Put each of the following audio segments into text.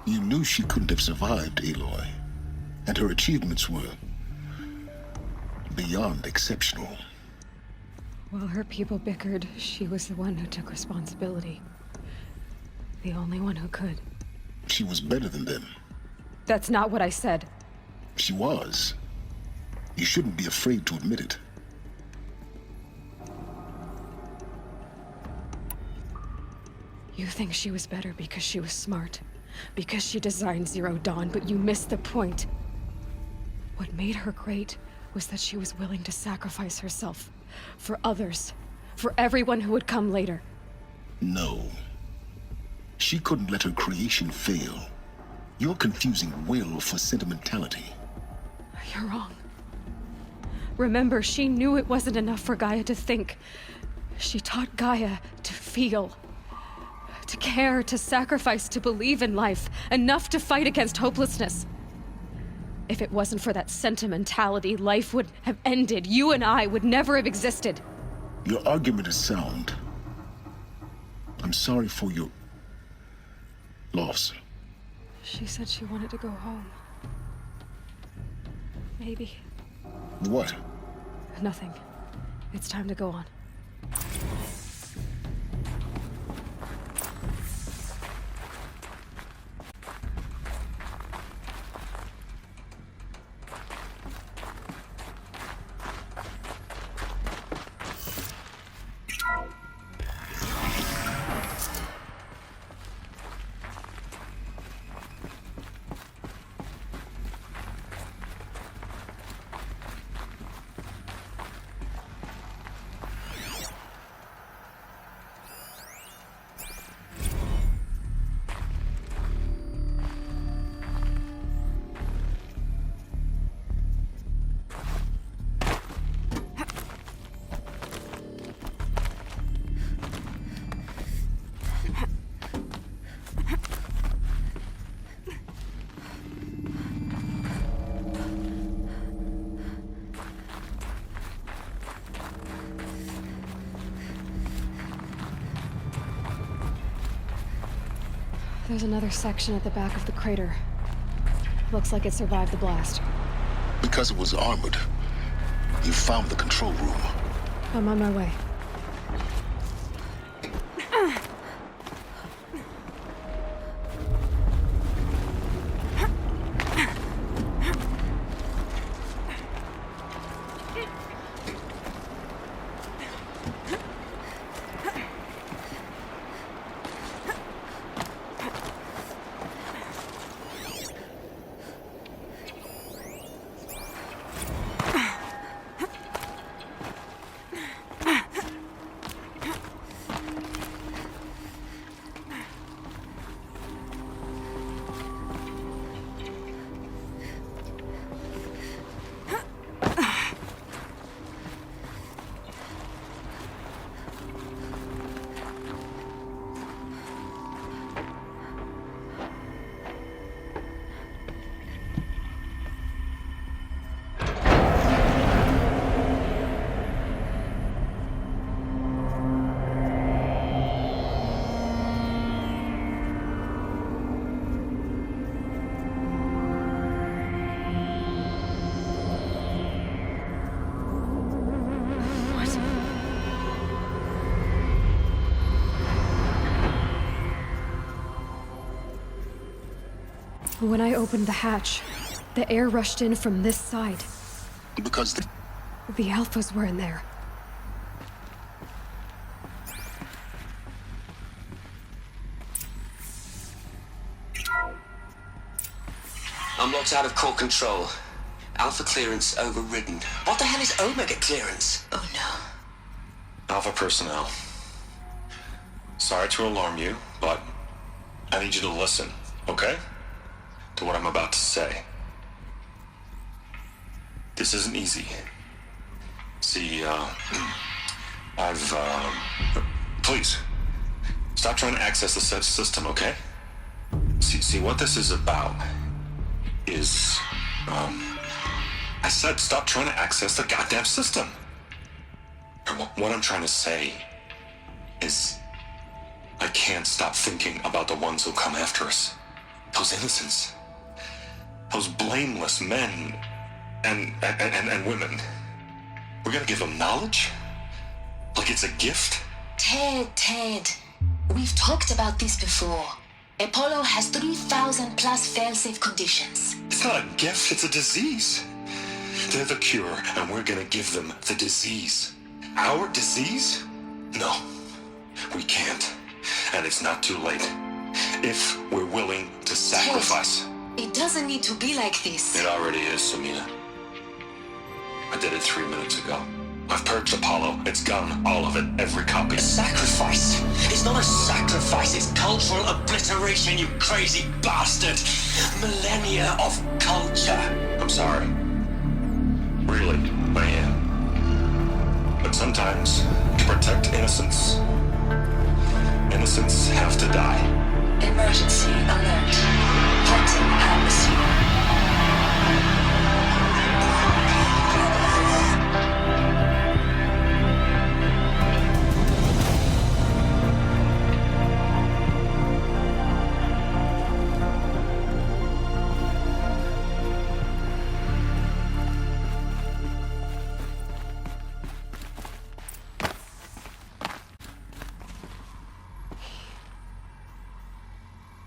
You knew she couldn't have survived, Aloy. And her achievements were beyond exceptional. While her people bickered, she was the one who took responsibility. The only one who could. She was better than them. That's not what I said. She was. You shouldn't be afraid to admit it. You think she was better because she was smart, because she designed Zero Dawn, but you missed the point. What made her great was that she was willing to sacrifice herself. For others. For everyone who would come later. No. She couldn't let her creation fail. You're confusing will for sentimentality. You're wrong. Remember, she knew it wasn't enough for Gaia to think. She taught Gaia to feel. To care, to sacrifice, to believe in life. Enough to fight against hopelessness. If it wasn't for that sentimentality, life would have ended. You and I would never have existed. Your argument is sound. I'm sorry for your loss. She said she wanted to go home. Maybe. What? Nothing. It's time to go on. There's another section at the back of the crater. Looks like it survived the blast. Because it was armored. You found the control room. I'm on my way. When I opened the hatch, the air rushed in from this side. Because The Alphas were in there. I'm locked out of core control. Alpha clearance overridden. What the hell is Omega clearance? Oh no. Alpha personnel. Sorry to alarm you, but I need you to listen, okay? To what I'm about to say. This isn't easy. See, please, stop trying to access the system, okay? See, what this is about is, I said stop trying to access the goddamn system. And what I'm trying to say is, I can't stop thinking about the ones who come after us. Those innocents. Those blameless men and women. We're gonna give them knowledge? Like it's a gift? Ted. We've talked about this before. Apollo has 3,000 plus fail-safe conditions. It's not a gift, it's a disease. They're the cure, and we're gonna give them the disease. Our disease? No, we can't. And it's not too late. If we're willing to sacrifice. Ted, it doesn't need to be like this. It already is, Samina. I did it 3 minutes ago. I've purged Apollo. It's gone. All of it. Every copy. A sacrifice? It's not a sacrifice, it's cultural obliteration, you crazy bastard! Millennia of culture! I'm sorry. Really, I am. But sometimes, to protect innocence, innocents have to die. Emergency alert. Haunting atmosphere.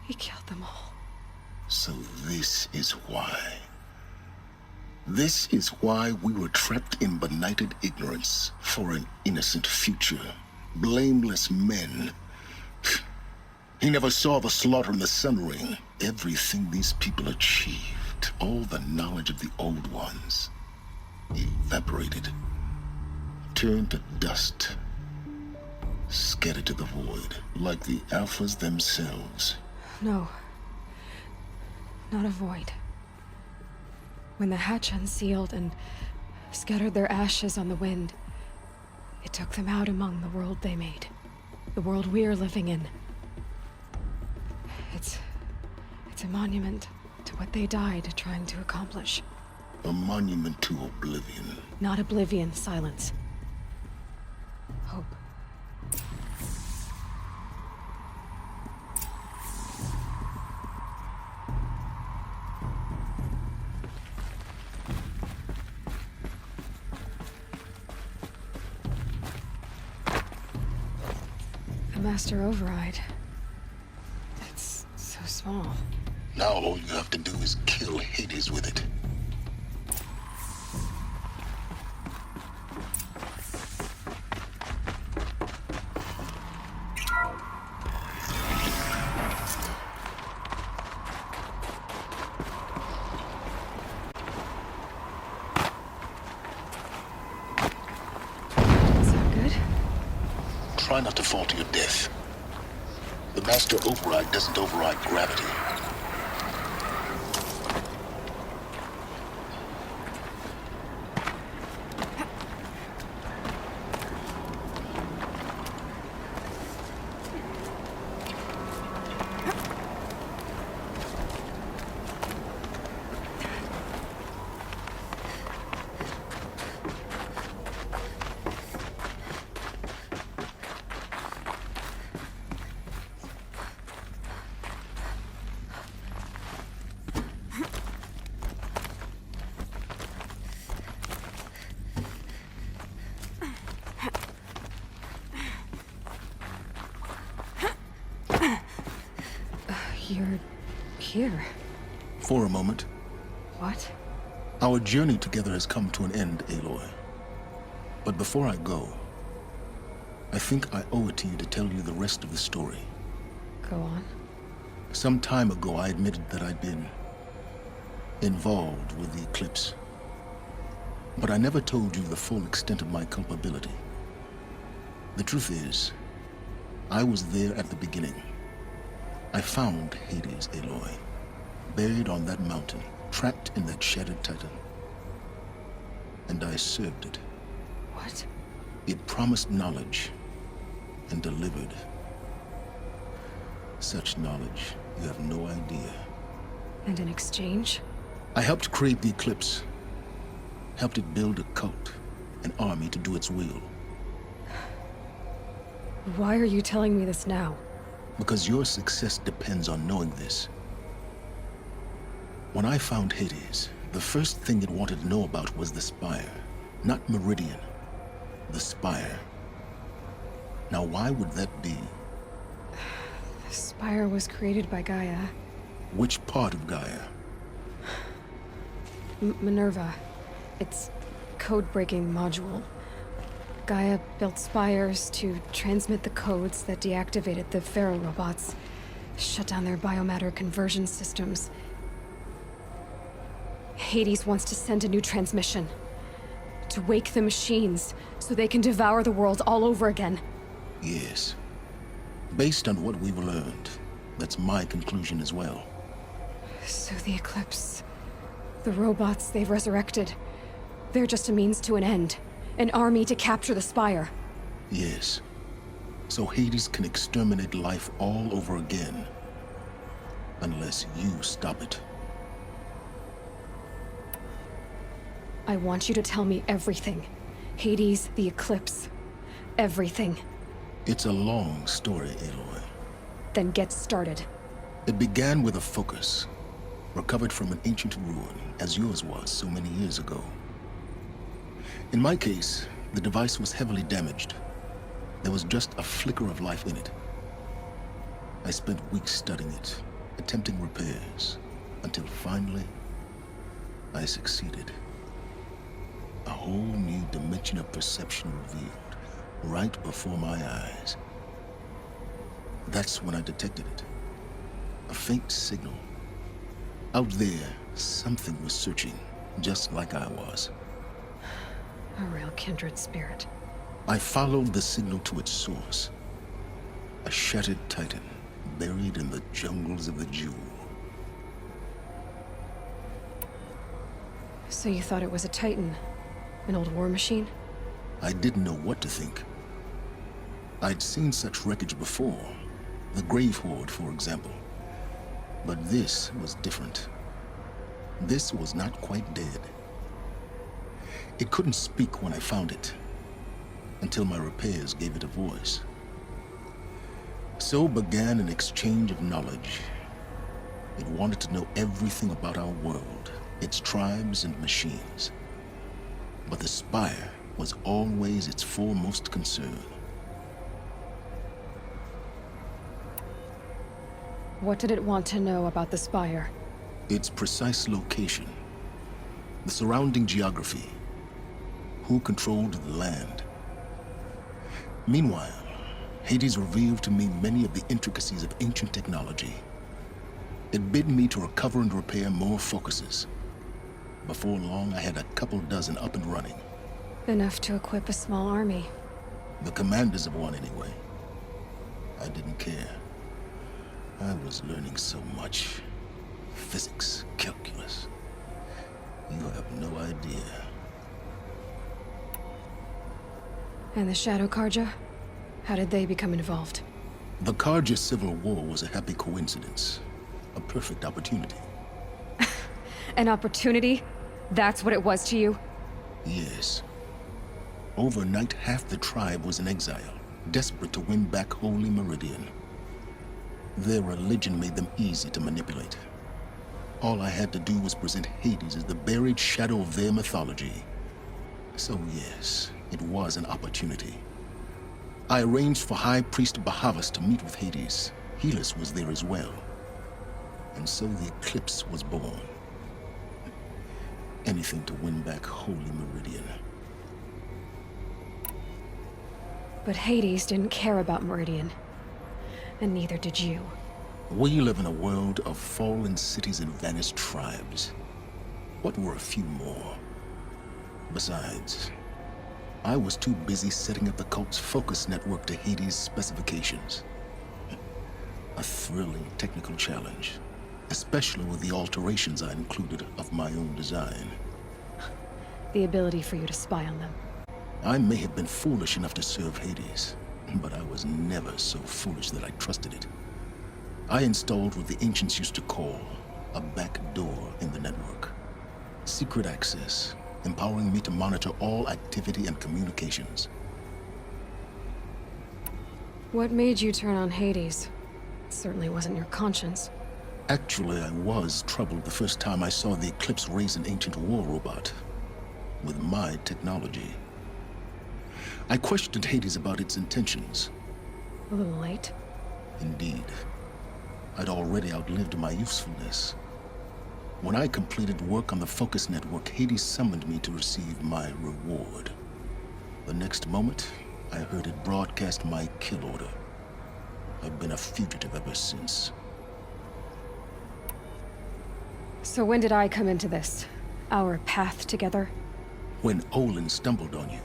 He killed them all. So this is why. This is why we were trapped in benighted ignorance for an innocent future. Blameless men. He never saw the slaughter in the Sun Ring. Everything these people achieved, all the knowledge of the old ones, evaporated, turned to dust, scattered to the void, like the Alphas themselves. No. Not a void. When the hatch unsealed and scattered their ashes on the wind, it took them out among the world they made. The world we're living in. It's a monument to what they died trying to accomplish. A monument to oblivion. Not oblivion, silence. Hope. A master override. It's so small. Now all you have to do is kill Hades with it. Try not to fall to your death. The Master Override doesn't override gravity. You're here. For a moment. What? Our journey together has come to an end, Aloy. But before I go, I think I owe it to you to tell you the rest of the story. Go on. Some time ago, I admitted that I'd been involved with the eclipse. But I never told you the full extent of my culpability. The truth is, I was there at the beginning. I found Hades, Aloy, buried on that mountain, trapped in that shattered titan. And I served it. What? It promised knowledge and delivered. Such knowledge, you have no idea. And in exchange? I helped create the eclipse. Helped it build a cult, an army to do its will. Why are you telling me this now? Because your success depends on knowing this. When I found Hades, the first thing it wanted to know about was the Spire. Not Meridian. The Spire. Now, why would that be? The Spire was created by Gaia. Which part of Gaia? Minerva. Its code-breaking module. Gaia built spires to transmit the codes that deactivated the Pharaoh robots, shut down their biomatter conversion systems. Hades wants to send a new transmission. To wake the machines, so they can devour the world all over again. Yes. Based on what we've learned, that's my conclusion as well. So the Eclipse... the robots they've resurrected... they're just a means to an end. An army to capture the Spire. Yes. So Hades can exterminate life all over again. Unless you stop it. I want you to tell me everything. Hades, the Eclipse. Everything. It's a long story, Aloy. Then get started. It began with a focus. Recovered from an ancient ruin, as yours was so many years ago. In my case, the device was heavily damaged. There was just a flicker of life in it. I spent weeks studying it, attempting repairs, until finally, I succeeded. A whole new dimension of perception revealed, right before my eyes. That's when I detected it. A faint signal. Out there, something was searching, just like I was. A real kindred spirit. I followed the signal to its source. A shattered titan, buried in the jungles of the Jewel. So you thought it was a titan? An old war machine? I didn't know what to think. I'd seen such wreckage before. The Grave Horde, for example. But this was different. This was not quite dead. It couldn't speak when I found it, until my repairs gave it a voice. So began an exchange of knowledge. It wanted to know everything about our world, its tribes and machines. But the Spire was always its foremost concern. What did it want to know about the Spire? Its precise location, the surrounding geography, who controlled the land. Meanwhile, Hades revealed to me many of the intricacies of ancient technology. It bid me to recover and repair more focuses. Before long, I had a couple dozen up and running. Enough to equip a small army. The commanders of one, anyway. I didn't care. I was learning so much. Physics, calculus. You have no idea. And the Shadow Karja? How did they become involved? The Karja Civil War was a happy coincidence. A perfect opportunity. An opportunity? That's what it was to you? Yes. Overnight, half the tribe was in exile, desperate to win back Holy Meridian. Their religion made them easy to manipulate. All I had to do was present Hades as the buried shadow of their mythology. So yes, it was an opportunity. I arranged for High Priest Bahavas to meet with Hades. Helis was there as well. And so the Eclipse was born. Anything to win back Holy Meridian. But Hades didn't care about Meridian. And neither did you. We live in a world of fallen cities and vanished tribes. What were a few more? Besides, I was too busy setting up the cult's focus network to Hades' specifications. A thrilling technical challenge, especially with the alterations I included of my own design. The ability for you to spy on them. I may have been foolish enough to serve Hades, but I was never so foolish that I trusted it. I installed what the ancients used to call a back door in the network. Secret access, empowering me to monitor all activity and communications. What made you turn on Hades? It certainly wasn't your conscience. Actually, I was troubled the first time I saw the Eclipse raise an ancient war robot with my technology. I questioned Hades about its intentions. A little late. Indeed. I'd already outlived my usefulness. When I completed work on the Focus Network, Hades summoned me to receive my reward. The next moment, I heard it broadcast my kill order. I've been a fugitive ever since. So when did I come into this? Our path together? When Olin stumbled on you.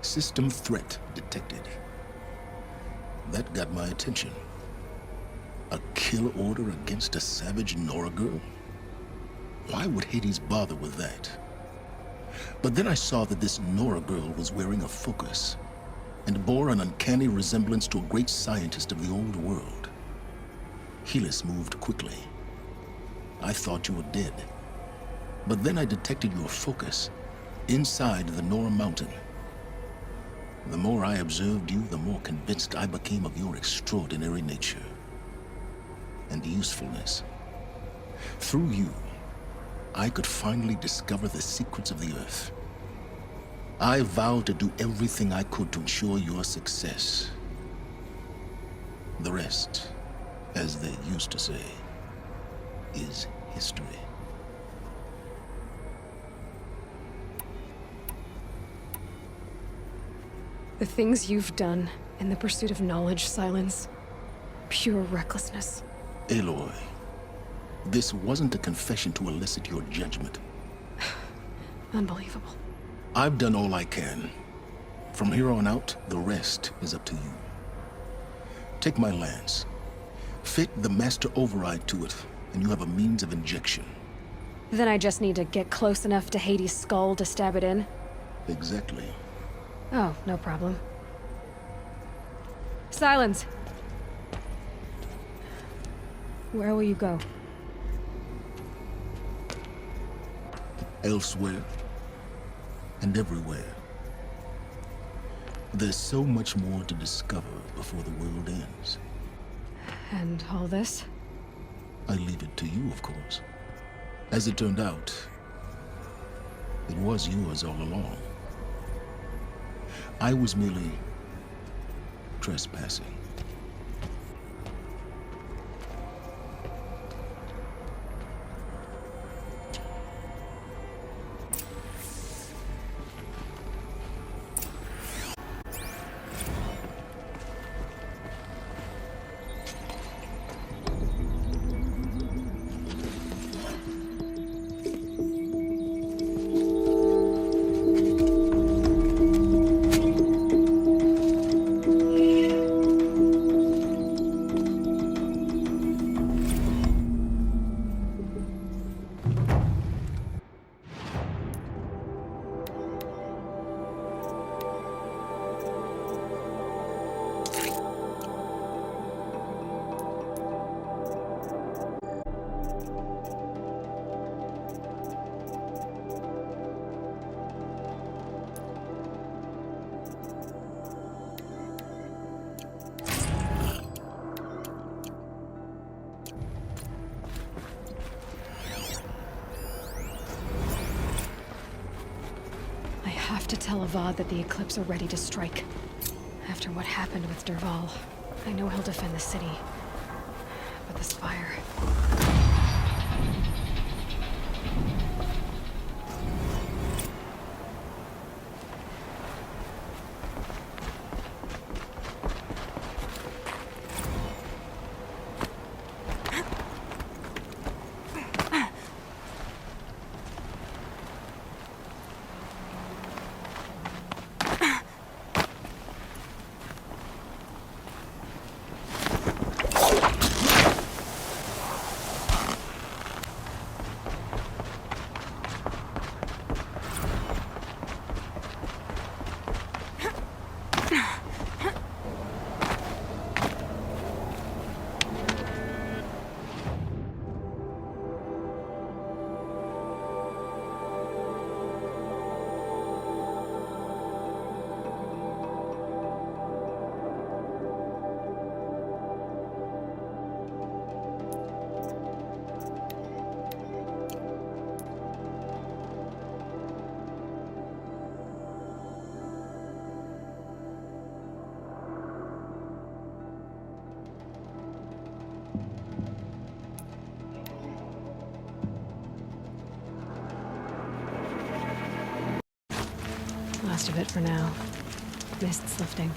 System threat detected. That got my attention. A kill order against a savage Nora girl? Why would Hades bother with that? But then I saw that this Nora girl was wearing a focus and bore an uncanny resemblance to a great scientist of the old world. Helis moved quickly. I thought you were dead. But then I detected your focus inside the Nora mountain. The more I observed you, the more convinced I became of your extraordinary nature and usefulness. Through you, I could finally discover the secrets of the Earth. I vowed to do everything I could to ensure your success. The rest, as they used to say, is history. The things you've done in the pursuit of knowledge, Silence. Pure recklessness. Aloy, this wasn't a confession to elicit your judgment. Unbelievable. I've done all I can. From here on out, the rest is up to you. Take my lance. Fit the master override to it, and you have a means of injection. Then I just need to get close enough to Hades' skull to stab it in? Exactly. Oh, no problem. Silence! Where will you go? Elsewhere and everywhere. There's so much more to discover before the world ends. And all this? I leave it to you, of course. As it turned out, it was yours all along. I was merely trespassing. I have to tell Avad that the Eclipse are ready to strike. After what happened with Derval, I know he'll defend the city. But the Spire... last of it for now. Mist's lifting.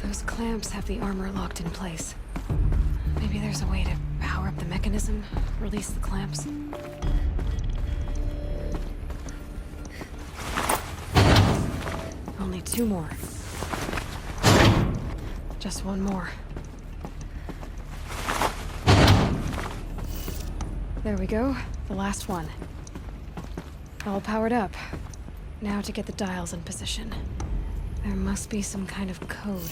Those clamps have the armor locked in place. Maybe there's a way to power up the mechanism, release the clamps. Only 2 more. Just 1 more. There we go, the last one. All powered up. Now to get the dials in position. There must be some kind of code.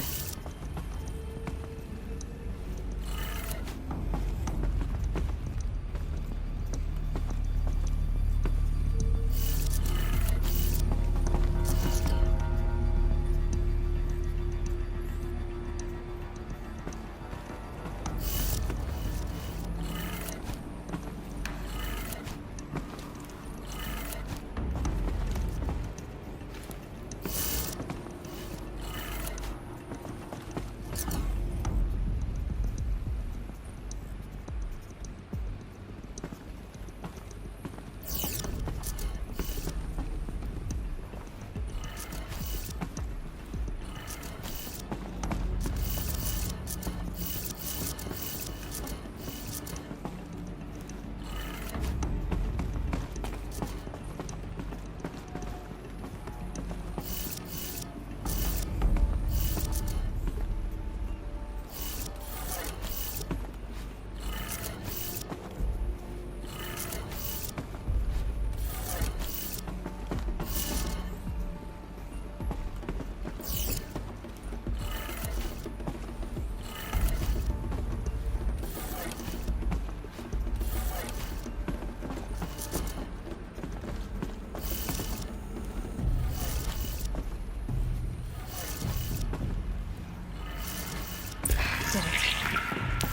Did it.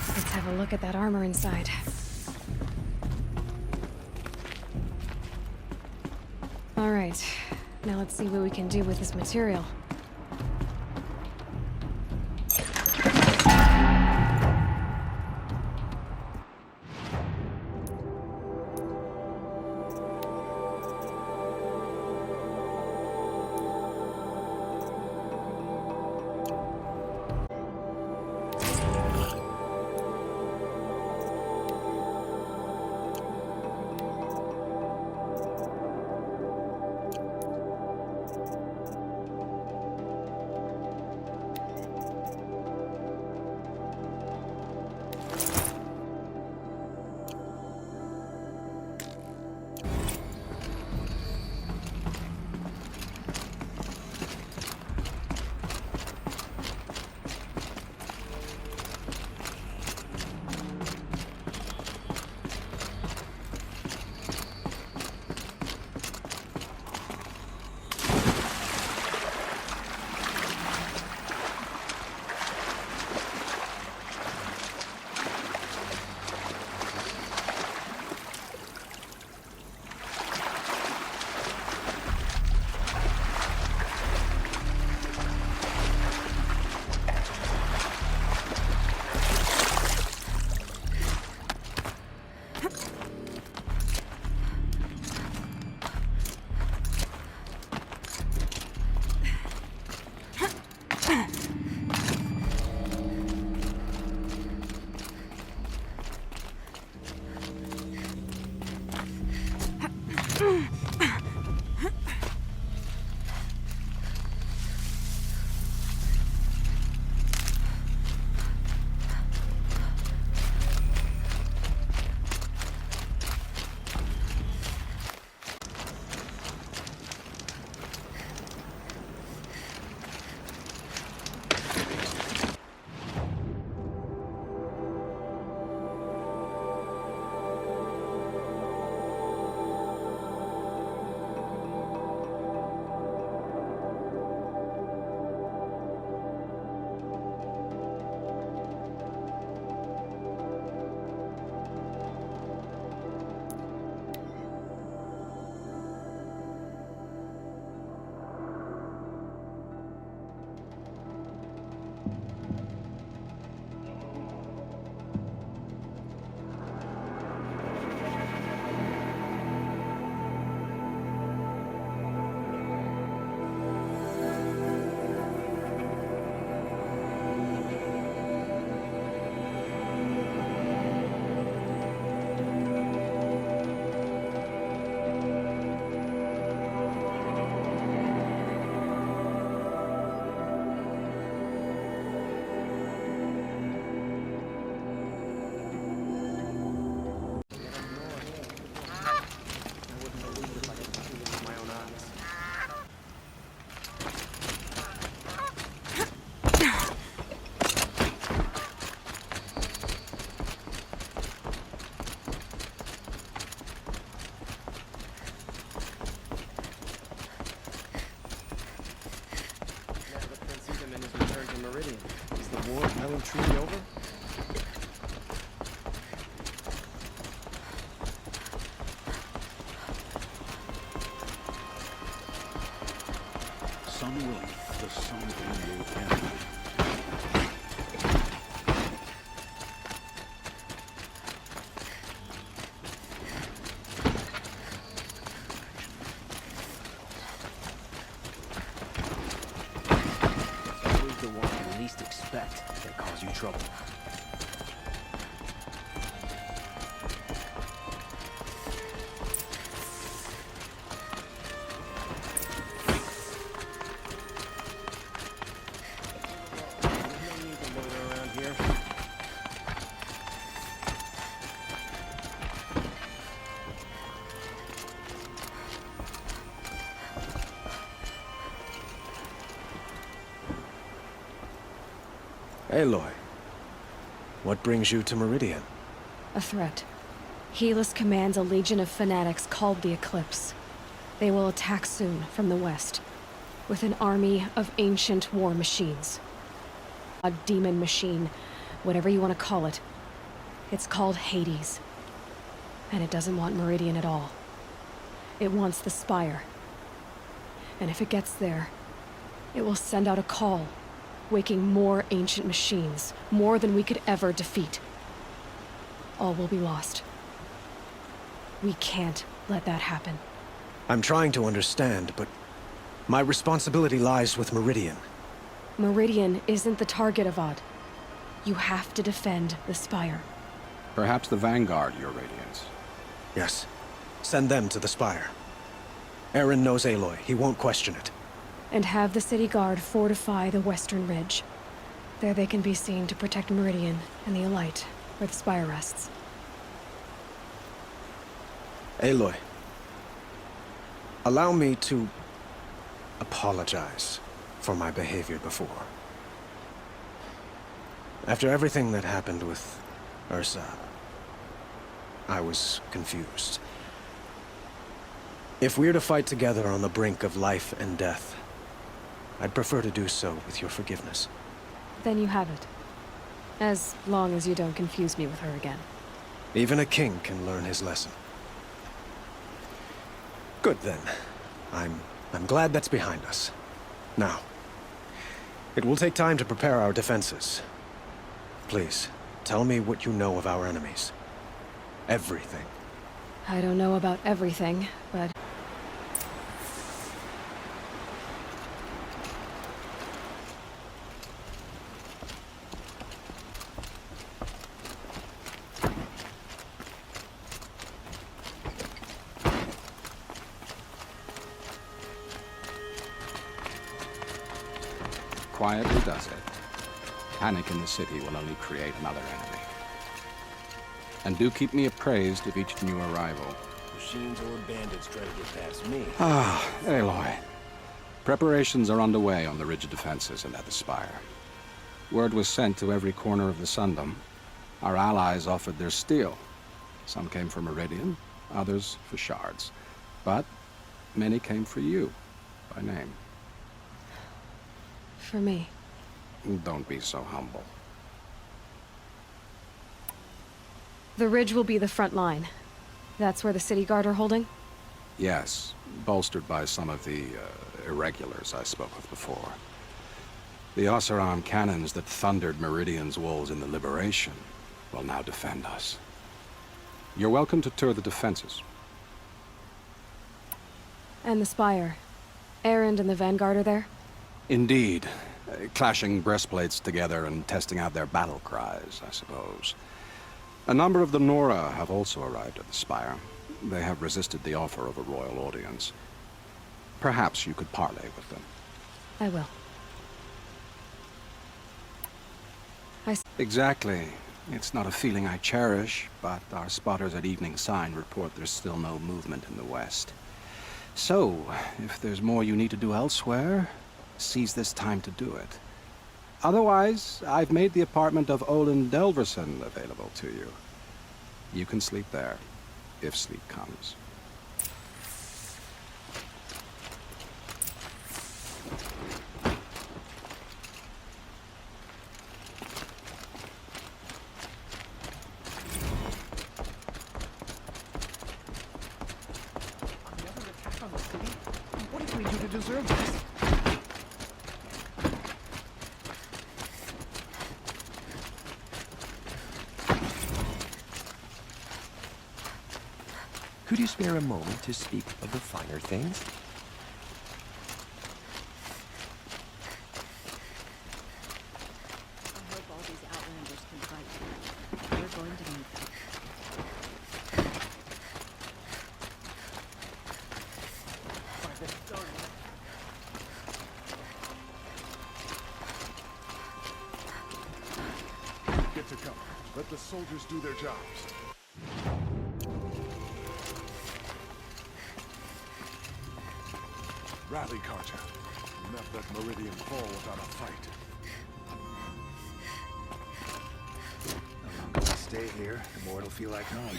Let's have a look at that armor inside. All right, now let's see what we can do with this material. Meridian. Is the war well and truly over? Sun willing, the sun will end. It's always the one you least expect that cause you trouble. There's no need to loiter around here. Aloy, what brings you to Meridian? A threat. Helis commands a legion of fanatics called the Eclipse. They will attack soon from the west, with an army of ancient war machines. A demon machine, whatever you want to call it. It's called Hades. And it doesn't want Meridian at all. It wants the Spire. And if it gets there, it will send out a call, waking more ancient machines, more than we could ever defeat. All will be lost. We can't let that happen. I'm trying to understand, but my responsibility lies with Meridian. Meridian isn't the target, Avad. You have to defend the Spire. Perhaps the Vanguard, Your Radiance. Yes. Send them to the Spire. Aaron knows Aloy. He won't question it. And have the city guard fortify the western ridge. There they can be seen to protect Meridian and the Elite, where the Spire rests. Aloy, allow me to apologize for my behavior before. After everything that happened with Ursa, I was confused. If we're to fight together on the brink of life and death, I'd prefer to do so with your forgiveness. Then you have it. As long as you don't confuse me with her again. Even a king can learn his lesson. Good then. I'm glad that's behind us. Now, it will take time to prepare our defenses. Please, tell me what you know of our enemies. Everything. I don't know about everything, but... Quietly does it. Panic in the city will only create another enemy. And do keep me appraised of each new arrival. Machines or bandits try to get past me. Ah, Aloy. Preparations are underway on the ridge defenses and at the Spire. Word was sent to every corner of the Sundom. Our allies offered their steel. Some came for Meridian, others for shards. But many came for you, by name. for me. Don't be so humble. The ridge will be the front line. That's where the city guard are holding? Yes, bolstered by some of the irregulars I spoke of before. The Oseram cannons that thundered Meridian's walls in the Liberation will now defend us. You're welcome to tour the defenses. And the Spire. Erend and the Vanguard are there? Indeed. Clashing breastplates together and testing out their battle cries, I suppose. A number of the Nora have also arrived at the Spire. They have resisted the offer of a royal audience. Perhaps you could parley with them. I will. Exactly. It's not a feeling I cherish, but our spotters at Evening Sign report there's still no movement in the west. So, if there's more you need to do elsewhere, seize this time to do it. Otherwise, I've made the apartment of Olin Delverson available to you. You can sleep there, if sleep comes. deserve this. Could you spare a moment to speak of the finer things? I hope all these outlanders can fight. We're going to need them. Get to cover. Let the soldiers do their jobs. Rally, Karja. Do not let Meridian fall without a fight. The longer we stay here, the more it'll feel like home.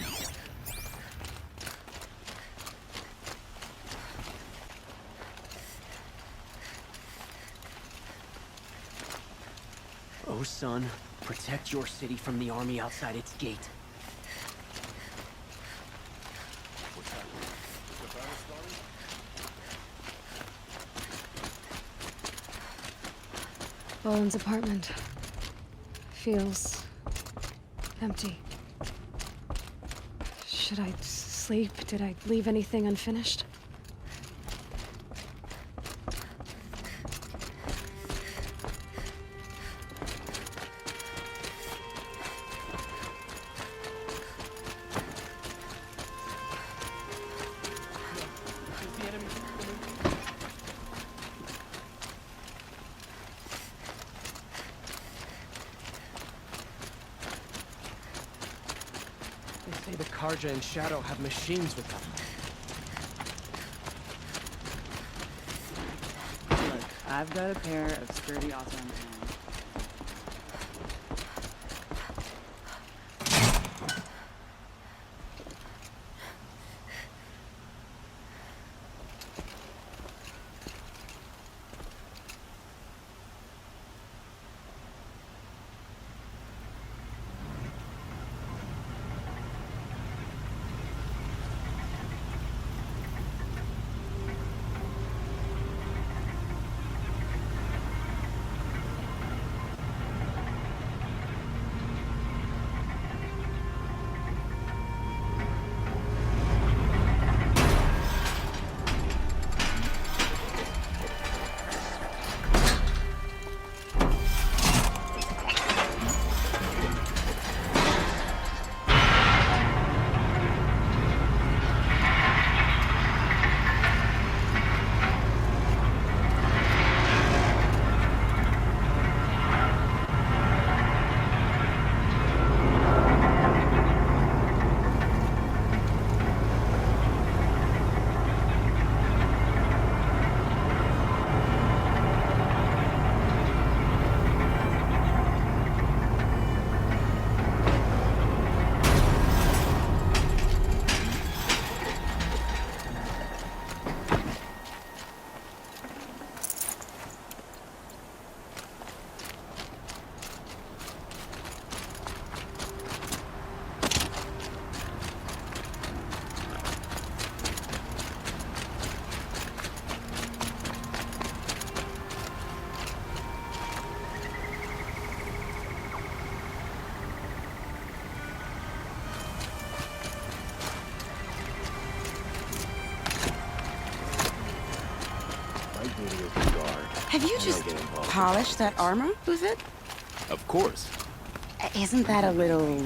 Oh, son, protect your city from the army outside its gate. What's happening? Is the battle starting? Bowen's apartment feels empty. Should I sleep? Did I leave anything unfinished? They say the Karja and Shadow have machines with them. Look, I've got a pair of sturdy awesome hands. Have you just polished that armor, was it? Of course. Isn't that a little...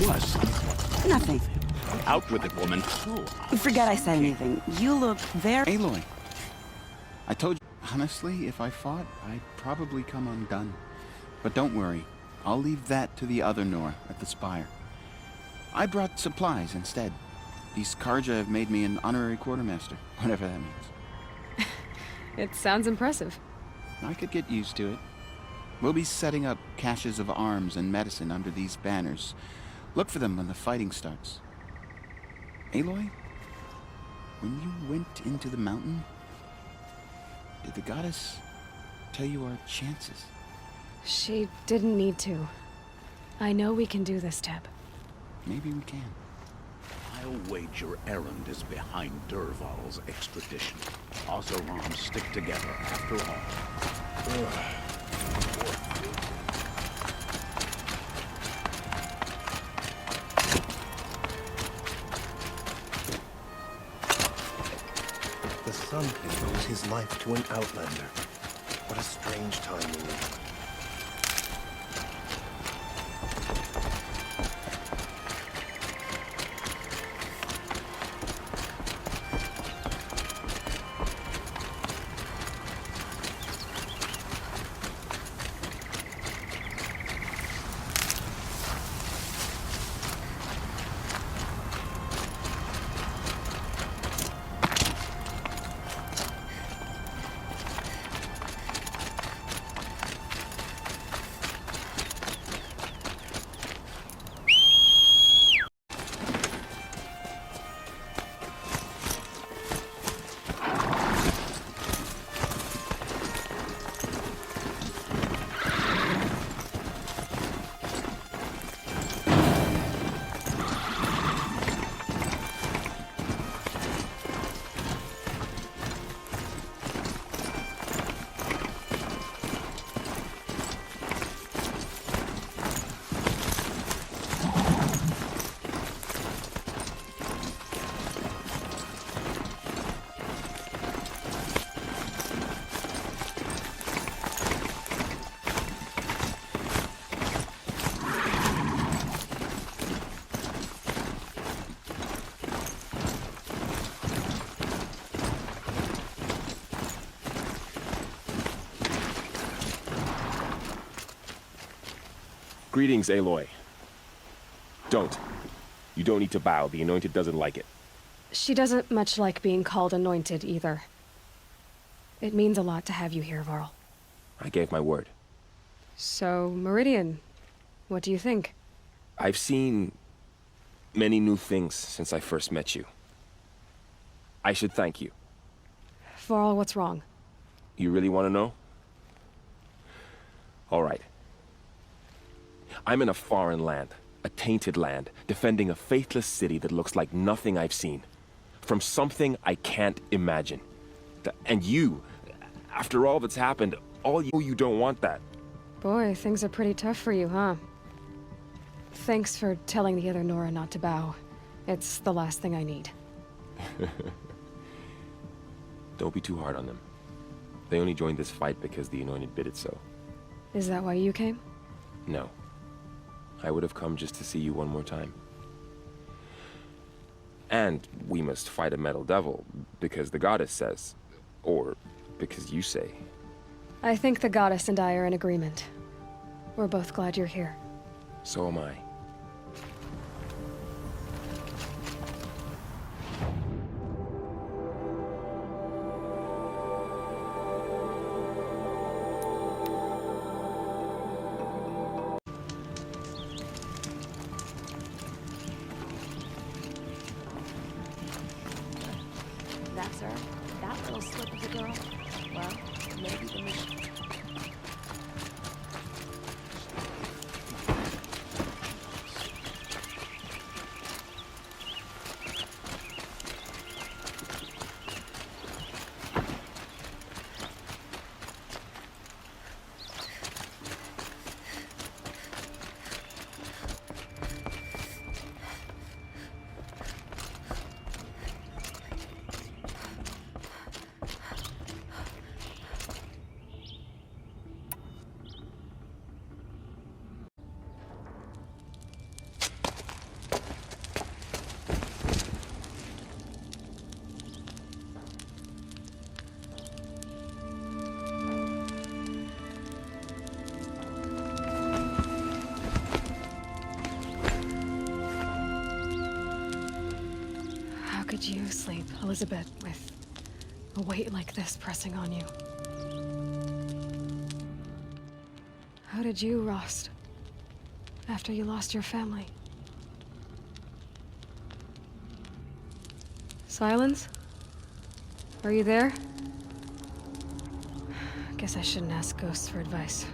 What? Nothing. Out with it, woman. Forget I said anything. You look very... Aloy, I told you, honestly, if I fought, I'd probably come undone. But don't worry, I'll leave that to the other Nora at the Spire. I brought supplies instead. These Karja have made me an honorary quartermaster, whatever that means. It sounds impressive. I could get used to it. We'll be setting up caches of arms and medicine under these banners. Look for them when the fighting starts. Aloy, when you went into the mountain, did the goddess tell you our chances? She didn't need to. I know we can do this, Teb. Maybe we can. I'll wager Erend is behind Dervahl's extradition. Oseram stick together after all. The Sun King owes his life to an outlander. What a strange time we live in. Greetings, Aloy. Don't. You don't need to bow. The Anointed doesn't like it. She doesn't much like being called Anointed, either. It means a lot to have you here, Varl. I gave my word. So, Meridian, what do you think? I've seen many new things since I first met you. I should thank you. Varl, what's wrong? You really want to know? All right. I'm in a foreign land, a tainted land, defending a faithless city that looks like nothing I've seen. From something I can't imagine. And you, after all that's happened, you don't want that. Boy, things are pretty tough for you, huh? Thanks for telling the other Nora not to bow. It's the last thing I need. Don't be too hard on them. They only joined this fight because the Anointed bid it so. Is that why you came? No. I would have come just to see you one more time. And we must fight a metal devil, because the goddess says. Or because you say. I think the goddess and I are in agreement. We're both glad you're here. So am I. That's her. That little slip of a girl. Well, maybe the mission. How could you sleep, Elizabeth, with a weight like this pressing on you? How did you, Rost, after you lost your family? Silence? Are you there? Guess I shouldn't ask ghosts for advice.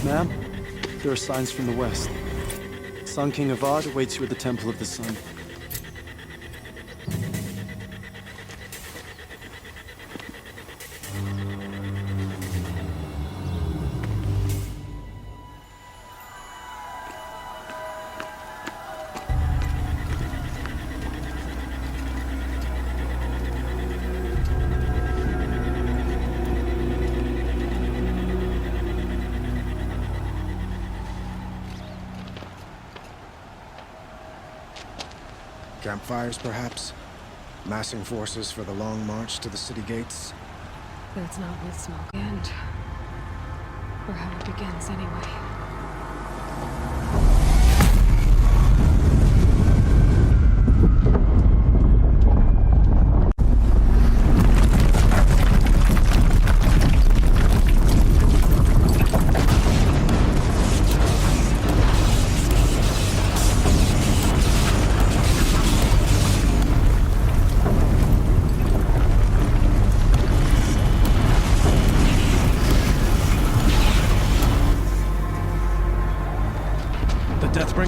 Ma'am, there are signs from the west. Sun King Avad awaits you at the Temple of the Sun. Campfires, perhaps? Massing forces for the long march to the city gates? That's not with smoke and... or how it begins, anyway.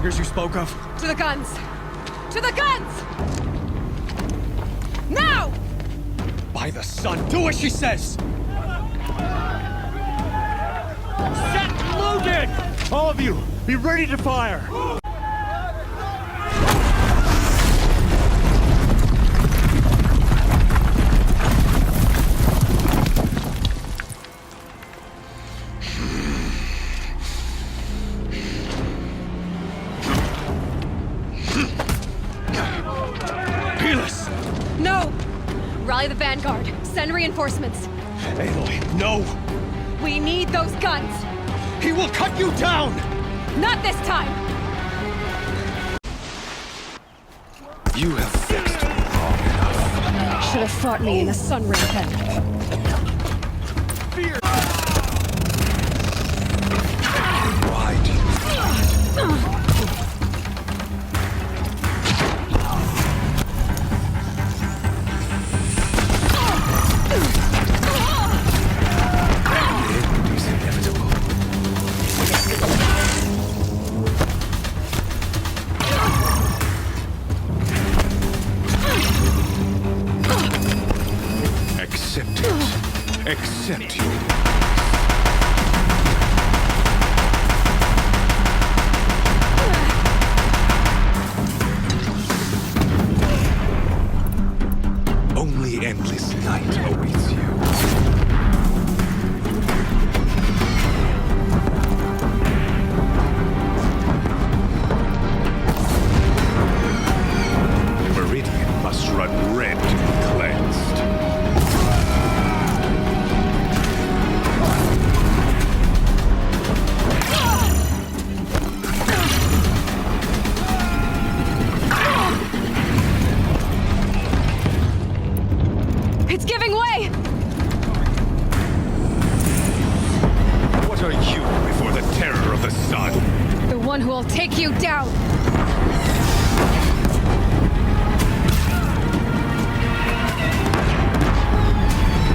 You spoke of? To the guns! To the guns! Now! By the sun, do as she says! Set loaded! All of you, be ready to fire! No! Rally the vanguard. Send reinforcements. Aloy, no! We need those guns! He will cut you down! Not this time! You have fixed me long enough. Should have fought me in a sun ring then. Fear! Why do you... Accept you. Only endless night awaits you. Meridian must run red to be cleansed. It's giving way! What are you before the terror of the sun? The one who will take you down!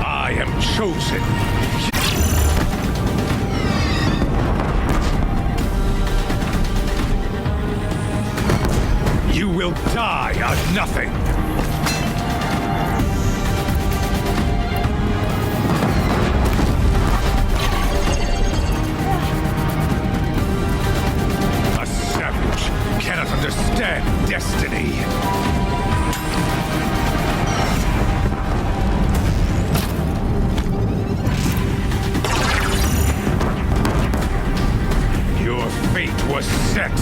I am chosen. You will die a nothing. A savage cannot understand destiny. Your fate was set.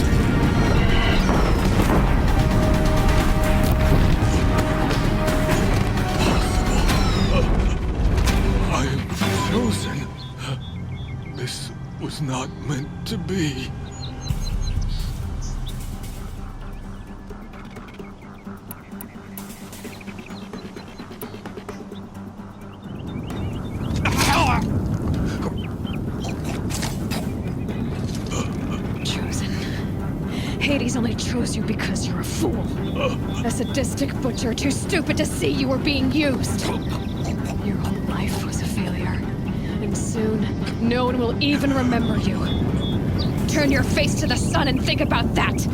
I am chosen. This was not meant to be. Chosen. Hades only chose you because you're a fool. A sadistic butcher too stupid to see you were being used. Your whole life was a failure, and And soon, no one will even remember you. Turn your face to the sun and think about that!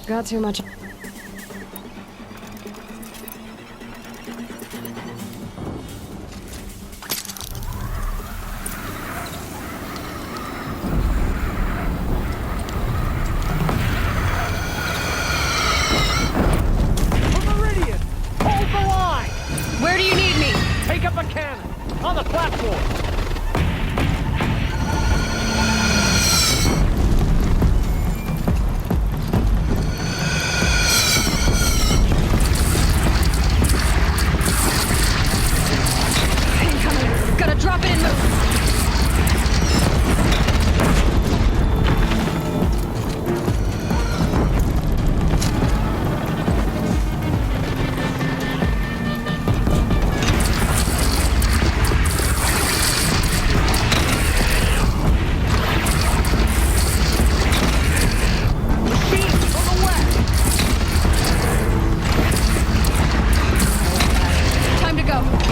Got too much. Meridian! Hold the line! Where do you need me? Take up a cannon! On the platform! Gotta drop it and move! Time to go!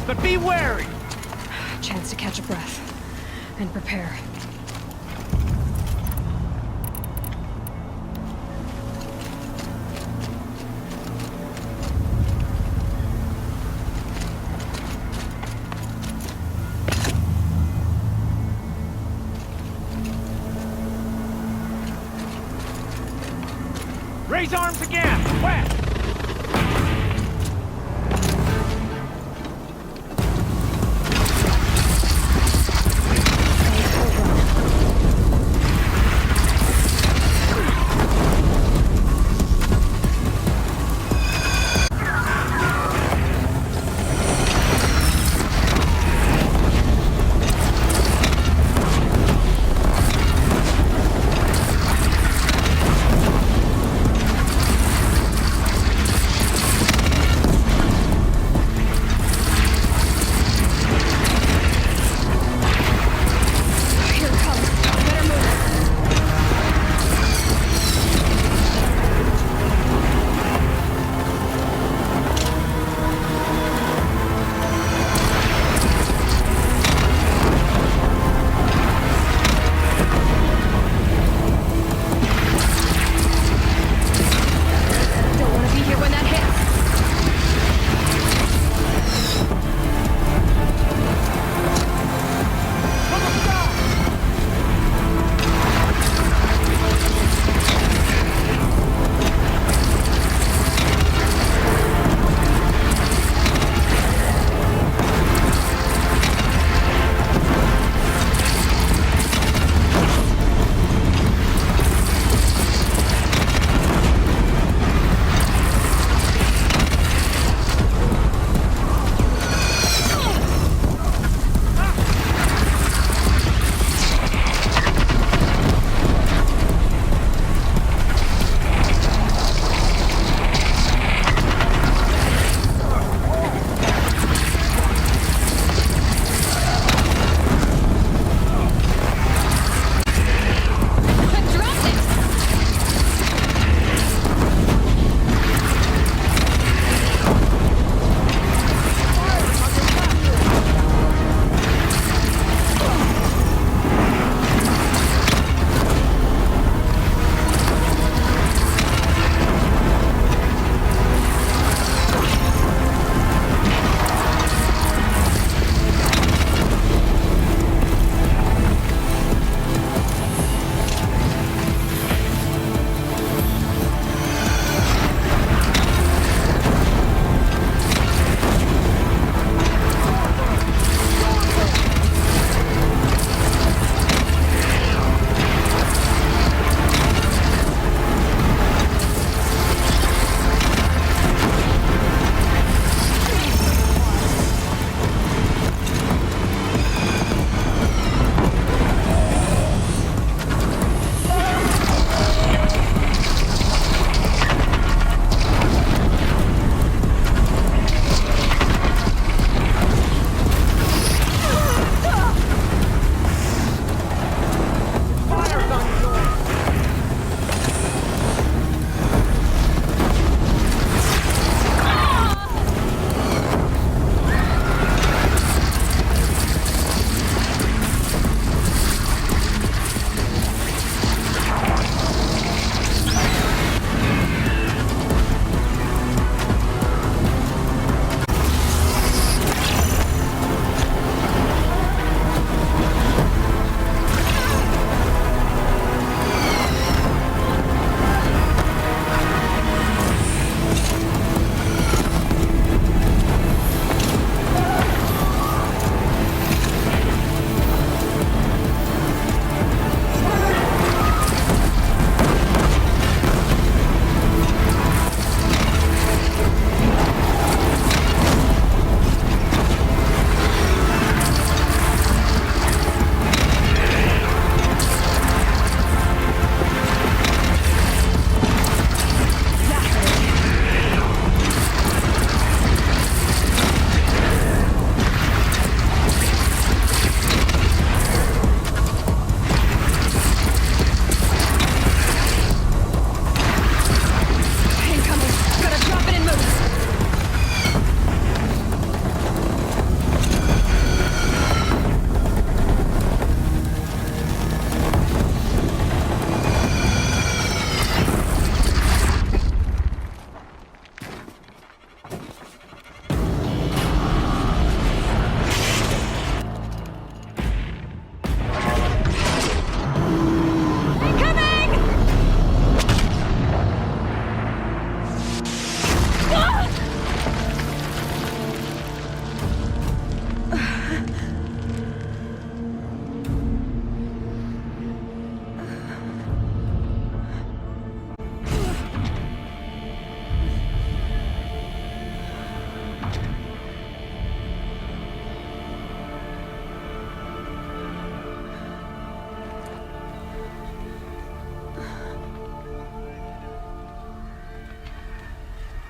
but be wary! Chance to catch a breath and prepare. Raise arms again! West!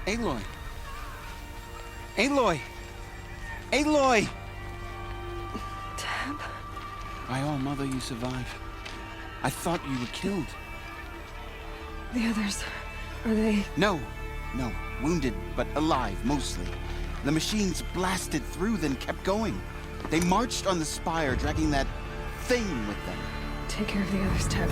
Aloy! Aloy! Aloy! Tab? By all, Mother, you survived. I thought you were killed. The others, are they... No. Wounded, but alive, mostly. The machines blasted through, then kept going. They marched on the spire, dragging that thing with them. Take care of the others, Tab.